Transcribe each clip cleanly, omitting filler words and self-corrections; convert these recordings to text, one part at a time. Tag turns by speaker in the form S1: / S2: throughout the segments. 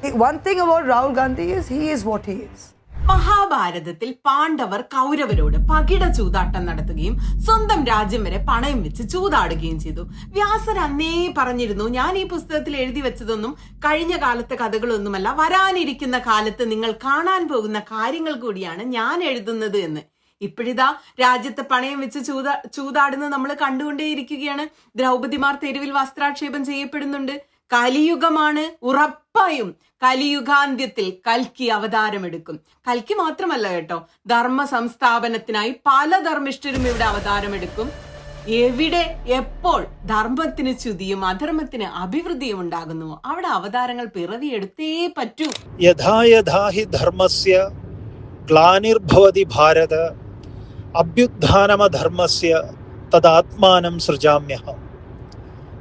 S1: One thing about Rahul Gandhi is he is what he is.
S2: മഹാഭാരതത്തിൽ പാണ്ഡവർ കൗരവരോട് പകിട ചൂതാട്ടം നടത്തുകയും സ്വന്തം രാജ്യം വരെ പണയം വെച്ച് ചൂതാടുകയും ചെയ്തു. വ്യാസർ അന്നേ പറഞ്ഞിരുന്നു, ഞാൻ ഈ പുസ്തകത്തിൽ എഴുതി വെച്ചതൊന്നും കഴിഞ്ഞ കാലത്തെ കഥകളൊന്നുമല്ല, വരാനിരിക്കുന്ന കാലത്ത് നിങ്ങൾ കാണാൻ പോകുന്ന കാര്യങ്ങൾ കൂടിയാണ് ഞാൻ എഴുതുന്നത് എന്ന്. ഇപ്പോഴിതാ രാജ്യത്തെ പണയം വെച്ച് ചൂതാടുന്നത് നമ്മൾ കണ്ടുകൊണ്ടേയിരിക്കുകയാണ്. ദ്രൗപദിമാർ തെരുവിൽ വസ്ത്രാക്ഷേപം ചെയ്യപ്പെടുന്നുണ്ട്. കലിയുഗമാണ്, ഉറപ്പായും കലിയുഗാന്ത്യത്തിൽ കൽക്കി അവതാരമെടുക്കും. കൽക്കി മാത്രമല്ല കേട്ടോ, ധർമ്മ സംസ്ഥാപനത്തിനായി പല ധർമ്മിഷ്ഠരും ഇവിടെ അവതാരമെടുക്കും. എവിടെ എപ്പോൾ ധർമ്മത്തിന് ച്യുതിയും അധർമ്മത്തിന് അഭിവൃദ്ധിയും ഉണ്ടാകുന്നു അവിടെ അവതാരങ്ങൾ പിറവിയെടുത്തേ പറ്റൂ.
S3: യഥാ യഥാ ഹി ധർമ്മസ്യ ഗ്ലാനിർഭവതി ഭാരത അഭ്യുത്ഥാനമധർമ്മസ്യ തദാത്മാനം സൃജാമ്യഹം.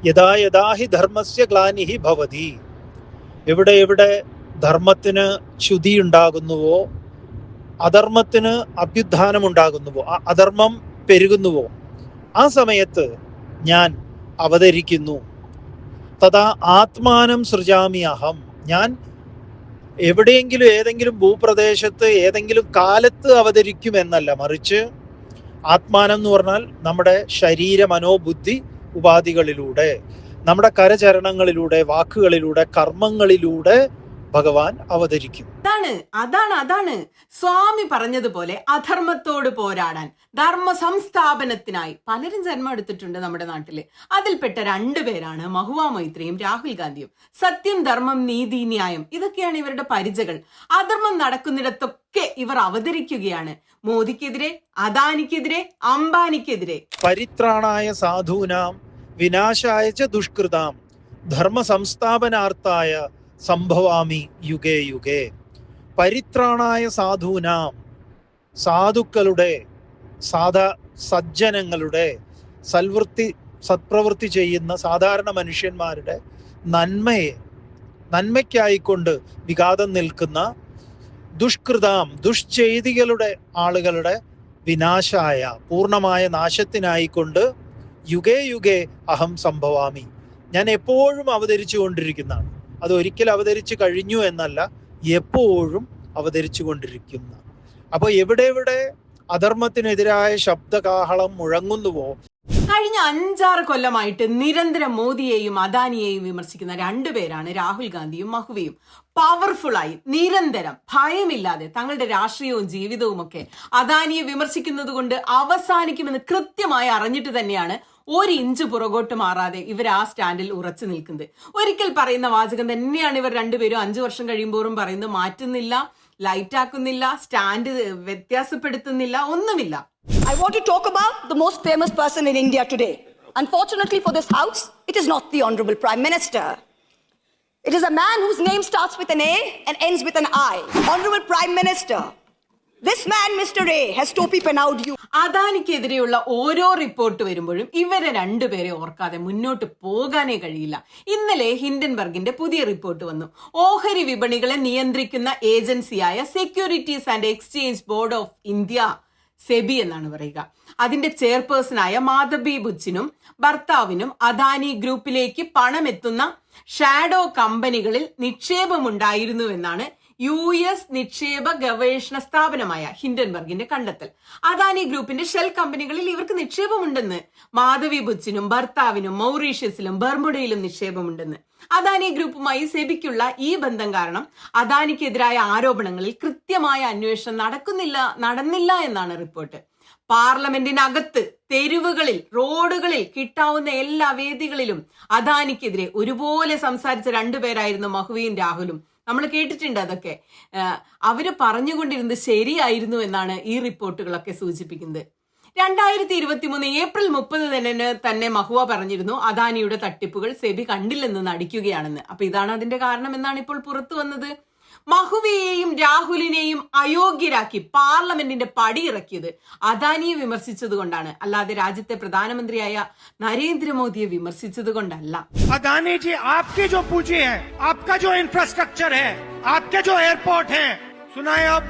S3: യഥാ യഥാ ഹി ധർമ്മസ്യ ഗ്ലാനിഹി ഭവതി. എവിടെ എവിടെ ധർമ്മത്തിന് ച്യുതി ഉണ്ടാകുന്നുവോ, അധർമ്മത്തിന് അഭ്യുത്ഥാനം ഉണ്ടാകുന്നുവോ, അധർമ്മം പെരുകുന്നുവോ, ആ സമയത്ത് ഞാൻ അവതരിക്കുന്നു. തഥാ ആത്മാനം സൃജാമി അഹം. ഞാൻ എവിടെയെങ്കിലും ഏതെങ്കിലും ഭൂപ്രദേശത്ത് ഏതെങ്കിലും കാലത്ത് അവതരിക്കുമെന്നല്ല, മറിച്ച് ആത്മാനം എന്ന് പറഞ്ഞാൽ നമ്മുടെ ശരീര മനോബുദ്ധി ഉപാധികളിലൂടെ, നമ്മുടെ കരചരണങ്ങളിലൂടെ, വാക്കുകളിലൂടെ, കർമ്മങ്ങളിലൂടെ ഭഗവാൻ അവതരിക്കും.
S2: അതാണ് സ്വാമി പറഞ്ഞതുപോലെ അധർമ്മത്തോട് പോരാടാൻ, ധർമ്മ സംസ്ഥാപനത്തിനായി പലരും ജന്മം എടുത്തിട്ടുണ്ട് നമ്മുടെ നാട്ടില്. അതിൽപ്പെട്ട രണ്ടുപേരാണ് മഹുവ മൊയ്ത്രയും രാഹുൽ ഗാന്ധിയും. സത്യം, ധർമ്മം, നീതി, ന്യായം, ഇതൊക്കെയാണ് ഇവരുടെ പരിചകൾ. അധർമ്മം നടക്കുന്നിടത്തൊക്കെ ഇവർ അവതരിക്കുകയാണ്. മോദിക്കെതിരെ, അദാനിക്കെതിരെ, അംബാനിക്കെതിരെ.
S3: പരിത്രാണായ സാധൂനാം വിനാശായ ച ദുഷ്കൃതാം ധർമ്മ സംസ്ഥാപനാർത്ഥായ സംഭവാമി യുഗേ യുഗേ. പരിത്രാണായ സാധൂനാം, സാധുക്കളുടെ, സജ്ജനങ്ങളുടെ, സത്പ്രവൃത്തി ചെയ്യുന്ന സാധാരണ മനുഷ്യന്മാരുടെ നന്മയ്ക്കായിക്കൊണ്ട് വിഘാതം നിൽക്കുന്ന ദുഷ്കൃതാം, ദുഷ്ചെയ്തികളുടെ ആളുകളുടെ വിനാശായ, പൂർണ്ണമായ നാശത്തിനായിക്കൊണ്ട് യുഗേ യുഗേ അഹം സംഭവാമി. ഞാൻ എപ്പോഴും അവതരിച്ചു കൊണ്ടിരിക്കുന്നതാണ്. അത് ഒരിക്കൽ അവതരിച്ചു കഴിഞ്ഞു എന്നല്ല, എപ്പോഴും അവതരിച്ചു കൊണ്ടിരിക്കുന്ന. അപ്പൊ എവിടെ അധർമ്മത്തിനെതിരായ ശബ്ദകാഹളം മുഴങ്ങുന്നുവോ.
S2: കഴിഞ്ഞ 5-6 കൊല്ലമായിട്ട് നിരന്തരം മോദിയെയും അദാനിയെയും വിമർശിക്കുന്ന രണ്ടുപേരാണ് രാഹുൽ ഗാന്ധിയും മഹുവയും. പവർഫുള്ളായി, നിരന്തരം, ഭയമില്ലാതെ തങ്ങളുടെ രാഷ്ട്രീയവും ജീവിതവും ഒക്കെ അദാനിയെ വിമർശിക്കുന്നത് കൊണ്ട് അവസാനിക്കുമെന്ന് കൃത്യമായി അറിഞ്ഞിട്ട് തന്നെയാണ് ഒരു ഇഞ്ച് പുറകോട്ട് മാറാതെ ഇവർ ആ സ്റ്റാൻഡിൽ ഉറച്ചു നിൽക്കുന്നത്. ഒരിക്കൽ പറയുന്ന വാചകം തന്നെയാണ് ഇവർ രണ്ടുപേരും 5 വർഷം കഴിയുമ്പോഴും പറയുന്നത്. മാറ്റുന്നില്ല, ലൈറ്റ് ആക്കുന്നില്ല, സ്റ്റാൻഡ് വ്യത്യാസപ്പെടുത്തുന്നില്ല, ഒന്നുമില്ല.
S4: I want to talk about the most famous person in India today. Unfortunately for this house, it is not the Honorable Prime Minister. It is a man whose name starts with an A and ends with an I. Honorable Prime Minister. This man, Mr. A, has topi pennawed you.
S2: അദാനിക്കെതിരെയുള്ള ഓരോ report വരുമ്പോഴും ഇവരെ രണ്ടുപേരെ ഓർക്കാതെ മുന്നോട്ട് പോകാനേ കഴിയില്ല. ഇന്നലെ ഹിൻഡൻബർഗിന്റെ പുതിയ റിപ്പോർട്ട് വന്നു. ഓഹരി വിപണികളെ നിയന്ത്രിക്കുന്ന ഏജൻസിയായ securities and exchange board of India, SEBI എന്നാണ് പറയുക, അതിന്റെ ചെയർപേഴ്സണായ മാധബി ബുച്ചിനും ഭർത്താവിനും അദാനി ഗ്രൂപ്പിലേക്ക് പണമെത്തുന്ന ഷാഡോ കമ്പനികളിൽ നിക്ഷേപമുണ്ടായിരുന്നുവെന്നാണ് US നിക്ഷേപ ഗവേഷണ സ്ഥാപനമായ ഹിൻഡൻബർഗിന്റെ കണ്ടെത്തൽ. അദാനി ഗ്രൂപ്പിന്റെ ഷെൽ കമ്പനികളിൽ ഇവർക്ക് നിക്ഷേപമുണ്ടെന്ന്. മാധവി ബുച്ചിനും ഭർത്താവിനും മൗറീഷ്യസിലും ബർമുഡയിലും നിക്ഷേപമുണ്ടെന്ന്. അദാനി ഗ്രൂപ്പുമായി സെബിക്കുള്ള ഈ ബന്ധം കാരണം അദാനിക്കെതിരായ ആരോപണങ്ങളിൽ കൃത്യമായ അന്വേഷണം നടന്നില്ല എന്നാണ് റിപ്പോർട്ട്. പാർലമെന്റിനകത്ത്, തെരുവുകളിൽ, റോഡുകളിൽ, കിട്ടാവുന്ന എല്ലാ വേദികളിലും അദാനിക്കെതിരെ ഒരുപോലെ സംസാരിച്ച രണ്ടുപേരായിരുന്നു മഹുവയും രാഹുലും. നമ്മൾ കേട്ടിട്ടുണ്ട് അതൊക്കെ. അവര് പറഞ്ഞുകൊണ്ടിരുന്നത് ശരിയായിരുന്നു എന്നാണ് ഈ റിപ്പോർട്ടുകളൊക്കെ സൂചിപ്പിക്കുന്നത്. 2023 ഏപ്രിൽ 30 തന്നെ മഹുവ പറഞ്ഞിരുന്നു അദാനിയുടെ തട്ടിപ്പുകൾ സെബി കണ്ടില്ലെന്ന് നടിക്കുകയാണെന്ന്. അപ്പൊ ഇതാണ് അതിന്റെ കാരണം എന്നാണ് ഇപ്പോൾ പുറത്തു വന്നത്. മഹുവയെയും രാഹുലിനെയും അയോഗ്യരാക്കി പാർലമെന്റിന്റെ പടിയിറക്കിയത് അദാനിയെ വിമർശിച്ചത് കൊണ്ടാണ്, അല്ലാതെ രാജ്യത്തെ പ്രധാനമന്ത്രിയായ നരേന്ദ്രമോദിയെ വിമർശിച്ചത് കൊണ്ടല്ല.
S5: अदानी जी, आपकी जो पूंजी है, आपका जो इंफ्रास्ट्रक्चर है, आपके जो एयरपोर्ट है, सुना है अब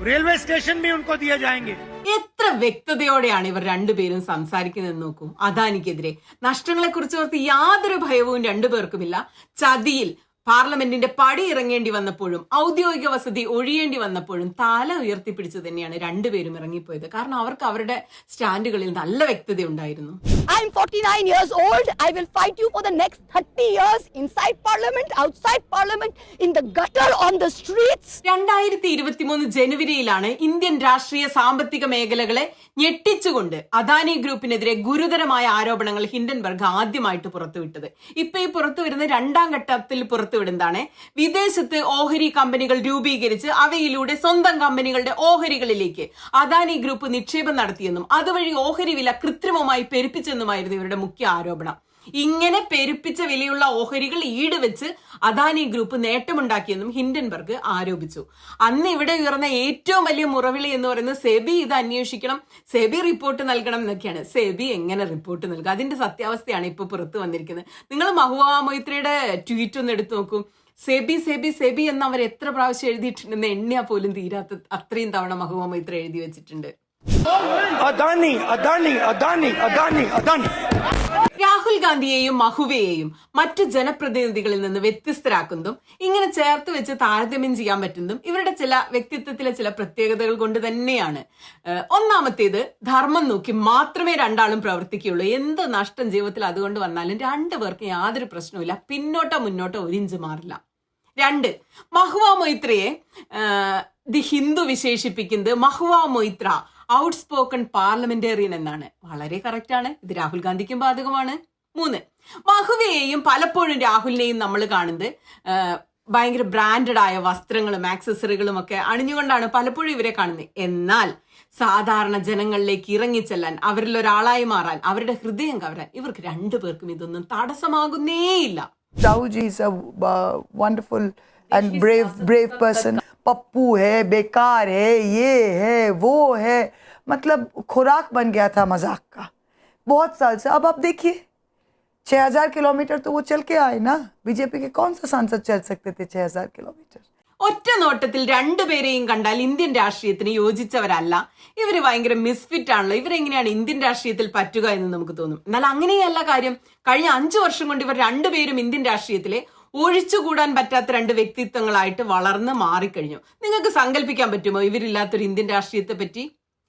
S5: रेलवे स्टेशन भी उनको दिए जाएंगे.
S2: എത്ര വ്യക്തതയോടെയാണ് ഇവർ രണ്ടുപേരും സംസാരിക്കുന്നത് നോക്കൂ. അദാനിക്കെതിരെ നഷ്ടങ്ങളെ കുറിച്ച് ഓർത്ത് യാതൊരു ഭയവും രണ്ടുപേർക്കുമില്ല. ചതിയിൽ പാർലമെന്റിന്റെ പടി ഇറങ്ങേണ്ടി വന്നപ്പോഴും ഔദ്യോഗിക വസതി ഒഴിയേണ്ടി വന്നപ്പോഴും തല ഉയർത്തിപ്പിടിച്ച് തന്നെയാണ് രണ്ടുപേരും ഇറങ്ങിപ്പോയത്. കാരണം അവർക്ക് അവരുടെ സ്റ്റാൻഡുകളിൽ നല്ല വ്യക്തത ഉണ്ടായിരുന്നു.
S4: I'm 49 years old. I will fight you for the next 30 years inside parliament, outside parliament, in the gutter, on the streets.
S2: 2023 ജനുവരിയിലാണ് Indian രാഷ്ട്രീയ സാമ്പത്തിക മേഖലകളെ ഞെട്ടിച്ചുകൊണ്ട് അദാനി ഗ്രൂപ്പിനെതിരെ ഗുരുതരമായ ആരോപണങ്ങൾ ഹിൻഡൻബർഗ് ആദ്യമായിട്ട് പുറത്തുവിട്ടത്. ഇപ്പൊ ഈ പുറത്തുവരുന്ന രണ്ടാം ഘട്ടത്തിൽ പുറത്തുവിടുന്നതാണ് വിദേശത്ത് ഓഹരി കമ്പനികൾ രൂപീകരിച്ച് അവയിലൂടെ സ്വന്തം കമ്പനികളുടെ ഓഹരികളിലേക്ക് അദാനി ഗ്രൂപ്പ് നിക്ഷേപം നടത്തിയെന്നും അതുവഴി ഓഹരി വില കൃത്രിമമായി പെരുപ്പിച്ചെന്നുമായിരുന്നു ഇവരുടെ മുഖ്യ ആരോപണം. ഇങ്ങനെ പെരുപ്പിച്ച വിലയുള്ള ഓഹരികൾ ഈടുവെച്ച് അദാനി ഗ്രൂപ്പ് നേട്ടമുണ്ടാക്കിയെന്നും ഹിൻഡൻബർഗ് ആരോപിച്ചു. അന്ന് ഇവിടെ ഉയർന്ന ഏറ്റവും വലിയ മുറവിളി എന്ന് പറയുന്നത് സെബി ഇത് അന്വേഷിക്കണം, സെബി റിപ്പോർട്ട് നൽകണം എന്നൊക്കെയാണ്. സെബി എങ്ങനെ റിപ്പോർട്ട് നൽകുക? അതിന്റെ സത്യാവസ്ഥയാണ് ഇപ്പൊ പുറത്തു വന്നിരിക്കുന്നത്. നിങ്ങൾ മഹുവ മൊയ്ത്രയുടെ ട്വീറ്റ് ഒന്ന് എടുത്തു നോക്കൂ. സെബി സെബി സെബി എന്ന് അവർ എത്ര പ്രാവശ്യം എഴുതിയിട്ടുണ്ടെന്ന് എണ്ണിയാ പോലും തീരാത്ത അത്രയും തവണ മഹുവ മൊയ്ത്ര എഴുതി വെച്ചിട്ടുണ്ട്.
S5: अदानी अदानी अदानी अदानी अदानी
S2: രാഹുൽ ഗാന്ധിയെയും മഹുവയെയും മറ്റു ജനപ്രതിനിധികളിൽ നിന്ന് വ്യത്യസ്തരാക്കുന്നതും ഇങ്ങനെ ചേർത്ത് വെച്ച് താരതമ്യം ചെയ്യാൻ പറ്റുന്നതും ഇവരുടെ ചില വ്യക്തിത്വത്തിലെ ചില പ്രത്യേകതകൾ കൊണ്ട് തന്നെയാണ്. ഒന്നാമത്തേത്, ധർമ്മം നോക്കി മാത്രമേ രണ്ടാളും പ്രവർത്തിക്കുകയുള്ളൂ. എന്ത് നഷ്ടം ജീവിതത്തിൽ അതുകൊണ്ട് വന്നാലും രണ്ടുപേർക്ക് യാതൊരു പ്രശ്നവുമില്ല, പിന്നോട്ടോ മുന്നോട്ടോ ഒരു ഇഞ്ച് മാറില്ല. 2, മഹുവ മൊയ്ത്രയെ ദി ഹിന്ദു വിശേഷിപ്പിക്കുന്നത് മഹുവ മൊയ്ത്ര ഔട്ട്സ്പോക്കൺ പാർലമെന്റേറിയൻ എന്നാണ്. വളരെ കറക്റ്റ് ആണ്. ഇത് രാഹുൽ ഗാന്ധിക്കും ബാധകമാണ്. 3, മഹുവയെയും പലപ്പോഴും രാഹുലിനെയും നമ്മൾ കാണുന്നത് ഭയങ്കര ബ്രാൻഡഡ് ആയ വസ്ത്രങ്ങളും ആക്സസറികളും ഒക്കെ അണിഞ്ഞുകൊണ്ടാണ് പലപ്പോഴും ഇവരെ കാണുന്നത്. എന്നാൽ സാധാരണ ജനങ്ങളിലേക്ക് ഇറങ്ങിച്ചെല്ലാൻ, അവരിൽ ഒരാളായി മാറാൻ, അവരുടെ ഹൃദയം കവരാൻ ഇവർക്ക് രണ്ടുപേർക്കും ഇതൊന്നും തടസ്സമാകുന്നേയില്ല.
S1: Rahul ji is a wonderful and brave person. Pappu है, बेकार है, ये है, वो है, मतलब खुराक बन गया था मजाक का बहुत साल से. अब आप देखिए 6000 किलोमीटर तो वो चल के आए ना. बीजेपी के कौन सा सांसद चल सकते थे 6000 किलोमीटर?
S2: ഒറ്റ നോട്ടത്തിൽ രണ്ടുപേരെയും കണ്ടാൽ ഇന്ത്യൻ രാഷ്ട്രീയത്തിന് യോജിച്ചവരല്ല. ഇവര് ഭയങ്കര മിസ്ഫിറ്റ് ആണല്ലോ, ഇവരെങ്ങനെയാണ് ഇന്ത്യൻ രാഷ്ട്രീയത്തിൽ പറ്റുക എന്ന് നമുക്ക് തോന്നും. എന്നാൽ അങ്ങനെയല്ല കാര്യം. കഴിഞ്ഞ 5 വർഷം കൊണ്ട് ഇവർ രണ്ടുപേരും ഇന്ത്യൻ രാഷ്ട്രീയത്തിലെ ഒഴിച്ചുകൂടാൻ പറ്റാത്ത രണ്ട് വ്യക്തിത്വങ്ങളായിട്ട് വളർന്ന് മാറിക്കഴിഞ്ഞു. നിങ്ങൾക്ക് സങ്കല്പിക്കാൻ പറ്റുമോ ഇവരില്ലാത്തൊരു ഇന്ത്യൻ രാഷ്ട്രീയത്തെ പറ്റി?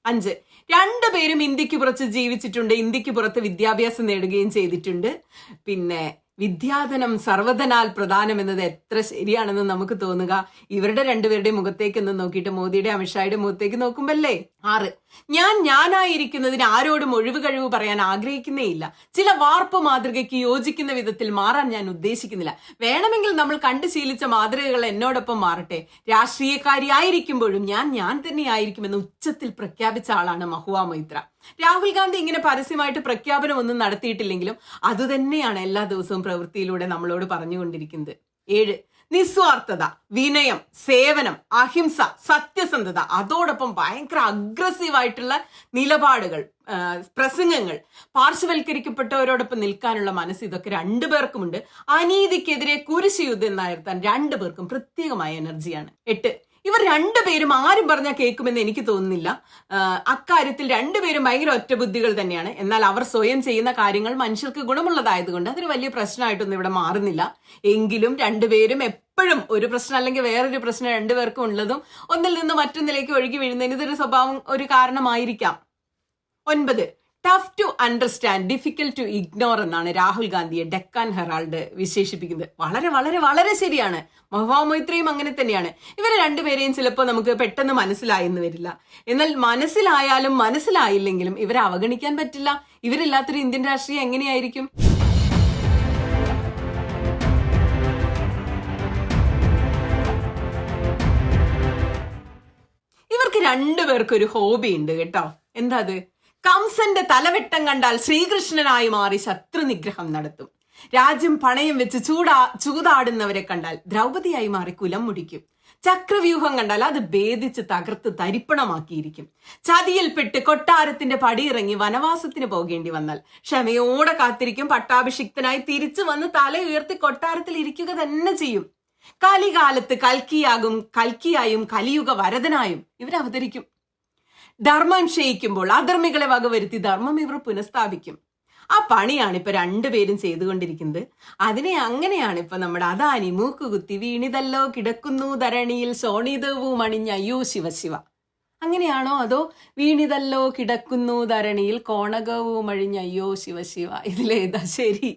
S2: 5, രണ്ടുപേരും ഇന്ത്യക്ക് പുറത്ത് ജീവിച്ചിട്ടുണ്ട്, ഇന്ത്യക്ക് പുറത്ത് വിദ്യാഭ്യാസം നേടുകയും ചെയ്തിട്ടുണ്ട്. പിന്നെ വിദ്യാധനം സർവ്വധനാൽ പ്രധാനം എന്നത് എത്ര ശരിയാണെന്ന് നമുക്ക് തോന്നുക ഇവരുടെ രണ്ടുപേരുടെയും മുഖത്തേക്ക് ഒന്ന് നോക്കിയിട്ട് മോദിയുടെ അമിത്ഷായുടെ മുഖത്തേക്ക് നോക്കുമ്പല്ലേ. 6, ഞാനായിരിക്കുന്നതിന് ആരോടും ഒഴിവ് കഴിവ് പറയാൻ ആഗ്രഹിക്കുന്നേയില്ല. ചില വാർപ്പ് മാതൃകയ്ക്ക് യോജിക്കുന്ന വിധത്തിൽ മാറാൻ ഞാൻ ഉദ്ദേശിക്കുന്നില്ല. വേണമെങ്കിൽ നമ്മൾ കണ്ടു ശീലിച്ച മാതൃകകൾ എന്നോടൊപ്പം മാറട്ടെ. രാഷ്ട്രീയക്കാരിയായിരിക്കുമ്പോഴും ഞാൻ തന്നെയായിരിക്കുമെന്ന് ഉച്ചത്തിൽ പ്രഖ്യാപിച്ച ആളാണ് മഹുവ മൊയ്ത്ര. രാഹുൽ ഗാന്ധി ഇങ്ങനെ പരസ്യമായിട്ട് പ്രഖ്യാപനം ഒന്നും നടത്തിയിട്ടില്ലെങ്കിലും അതുതന്നെയാണ് എല്ലാ ദിവസവും പ്രവൃത്തിയിലൂടെ നമ്മളോട് പറഞ്ഞുകൊണ്ടിരിക്കുന്നത്. 7, നിസ്വാർത്ഥത, വിനയം, സേവനം, അഹിംസ, സത്യസന്ധത, അതോടൊപ്പം ഭയങ്കര അഗ്രസീവായിട്ടുള്ള നിലപാടുകൾ, പ്രസംഗങ്ങൾ, പാർശ്വവൽക്കരിക്കപ്പെട്ടവരോടൊപ്പം നിൽക്കാനുള്ള മനസ്സ്, ഇതൊക്കെ രണ്ടുപേർക്കുമുണ്ട്. അനീതിക്കെതിരെ കുരിശ് യുദ്ധം നടത്താൻ രണ്ടുപേർക്കും പ്രത്യേകമായ എനർജിയാണ്. 8, ഇവർ രണ്ടുപേരും ആരും പറഞ്ഞാൽ കേൾക്കുമെന്ന് എനിക്ക് തോന്നുന്നില്ല. അക്കാര്യത്തിൽ രണ്ടുപേരും ഭയങ്കര ഒറ്റബുദ്ധികൾ തന്നെയാണ്. എന്നാൽ അവർ സ്വയം ചെയ്യുന്ന കാര്യങ്ങൾ മനുഷ്യർക്ക് ഗുണമുള്ളതായതുകൊണ്ട് അതൊരു വലിയ പ്രശ്നമായിട്ടൊന്നും ഇവിടെ മാറുന്നില്ല. എങ്കിലും രണ്ടുപേരും എപ്പോഴും ഒരു പ്രശ്നം അല്ലെങ്കിൽ വേറൊരു പ്രശ്നം രണ്ടുപേർക്കും ഉള്ളതും ഒന്നിൽ നിന്ന് മറ്റൊന്നിലേക്ക് ഒഴുകി വീഴുന്നതിന് ഇതൊരു സ്വഭാവം ഒരു കാരണമായിരിക്കാം. 9, tough to understand, difficult to ignore എന്നാണ് രാഹുൽ ഗാന്ധിയെ ഡെക്കാൻ ഹെറാൾഡ് വിശേഷിപ്പിക്കുന്നത്. വളരെ വളരെ വളരെ ശരിയാണ്. മഹുവ മൊയ്ത്രയും അങ്ങനെ തന്നെയാണ്. ഇവരെ രണ്ടുപേരെയും ചിലപ്പോൾ നമുക്ക് പെട്ടെന്ന് മനസ്സിലായെന്ന് വരില്ല. എന്നാൽ മനസ്സിലായാലും മനസ്സിലായില്ലെങ്കിലും ഇവരെ അവഗണിക്കാൻ പറ്റില്ല. ഇവരില്ലാത്തൊരു ഇന്ത്യൻ രാഷ്ട്രീയം എങ്ങനെയായിരിക്കും? ഇവർക്ക് രണ്ടുപേർക്കും ഒരു ഹോബി ഉണ്ട് കേട്ടോ. എന്താ അത്? കംസന്റെ തലവെട്ടം കണ്ടാൽ ശ്രീകൃഷ്ണനായി മാറി ശത്രുനിഗ്രഹം നടത്തും. രാജ്യം പണയം വെച്ച് ചൂതാടുന്നവരെ കണ്ടാൽ ദ്രൗപദിയായി മാറി കുലം മുടിക്കും. ചക്രവ്യൂഹം കണ്ടാൽ അത് ഭേദിച്ച് തകർത്ത് തരിപ്പണമാക്കിയിരിക്കും. ചതിയിൽപ്പെട്ട് കൊട്ടാരത്തിന്റെ പടിയിറങ്ങി വനവാസത്തിന് പോകേണ്ടി വന്നാൽ ക്ഷമയോടെ കാത്തിരിക്കും. പട്ടാഭിഷിക്തനായി തിരിച്ചു വന്ന് തല ഉയർത്തി കൊട്ടാരത്തിൽ ഇരിക്കുക തന്നെ ചെയ്യും. കലികാലത്ത് കൽക്കിയായും കലിയുഗ വരദനായും ഇവർ അവതരിക്കും. ധർമ്മം ക്ഷയിക്കുമ്പോൾ അധർമ്മികളെ വകവരുത്തി ധർമ്മം ഇവർ പുനഃസ്ഥാപിക്കും. ആ പണിയാണ് ഇപ്പൊ രണ്ടുപേരും ചെയ്തുകൊണ്ടിരിക്കുന്നത്. അതിനെ അങ്ങനെയാണ് ഇപ്പൊ നമ്മുടെ അദാനി മൂക്കുകുത്തി വീണിതല്ലോ കിടക്കുന്നു ധരണിയിൽ സോണിതവും അണിഞ്ഞ അയ്യോ ശിവശിവ, അങ്ങനെയാണോ? അതോ വീണിതല്ലോ കിടക്കുന്നു ധരണിയിൽ കോണകവും അഴിഞ്ഞ അയ്യോ ശിവശിവ, ഇതിലേതാ ശരി?